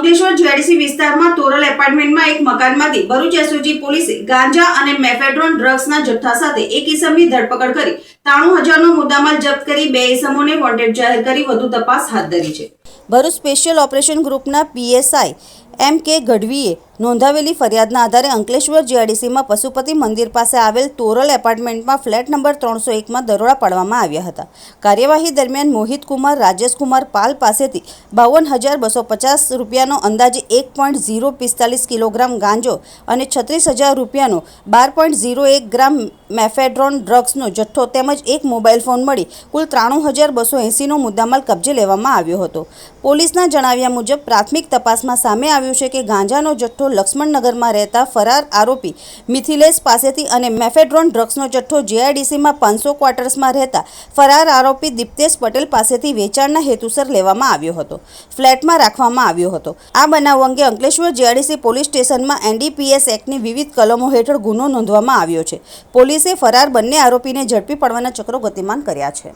Ankleshwar GIDC વિસ્તારમાં તોરલ એપાર્ટમેન્ટમાં એક મકાનમાંથી ભરૂચ એસઓજી પોલીસે ગાંજા અને મેફેડ્રોન ડ્રગ્સના જથ્થા સાથે એક ઈસમની ધરપકડ કરી 93,000નો મુદ્દામાલ જપ્ત કરી 2 ઈસમોને વોન્ટેડ જાહેર કરી વધુ તપાસ હાથ ધરી છે। ભરૂચ સ્પેશિયલ ઓપરેશન ગ્રુપના પીએસઆઈ એમ.કે. ગઢવીએ નોંધાવેલી ફરિયાદના આધારે અંકલેશ્વર જીઆઈડીસીમાં પશુપતિ મંદિર પાસે આવેલ તોરલ એપાર્ટમેન્ટમાં ફ્લેટ નંબર 301માં દરોડા પાડવામાં આવ્યા હતા। કાર્યવાહી દરમિયાન મોહિત કુમાર રાજેશકુમાર પાલ પાસેથી 52,250 રૂપિયાનો અંદાજે 1.045 કિલોગ્રામ ગાંજો અને 36,000 રૂપિયાનો 12.01 ગ્રામ મેફેડ્રોન ડ્રગ્સનો જથ્થો તેમજ એક મોબાઈલ ફોન મળી કુલ 93,280નો મુદ્દામાલ કબજે લેવામાં આવ્યો હતો। પોલીસના જણાવ્યા મુજબ પ્રાથમિક તપાસમાં સામે આવ્યું છે કે ગાંજાનો જથ્થો લક્ષ્મણનગરમાં રહેતા ફરાર આરોપી મિથિલેશ પાસેથી અને મેફેડ્રોન ડ્રગ્સનો જથ્થો જીઆઈડીસીમાં 500 ક્વાર્ટર્સમાં રહેતા ફરાર આરોપી દીપ્તેશ પટેલ પાસેથી વેચાણના હેતુસર લેવામાં આવ્યો હતો, ફ્લેટમાં રાખવામાં આવ્યો હતો। આ બનાવ અંગે અંકલેશ્વર જીઆઈડીસી પોલીસ સ્ટેશનમાં એનડીપીએસ એક્ટની વિવિધ કલમો હેઠળ ગુનો નોંધવામાં આવ્યો છે। પોલીસે ફરાર બંને આરોપીને ઝડપી પાડવાના ચક્રો ગતિમાન કર્યા છે।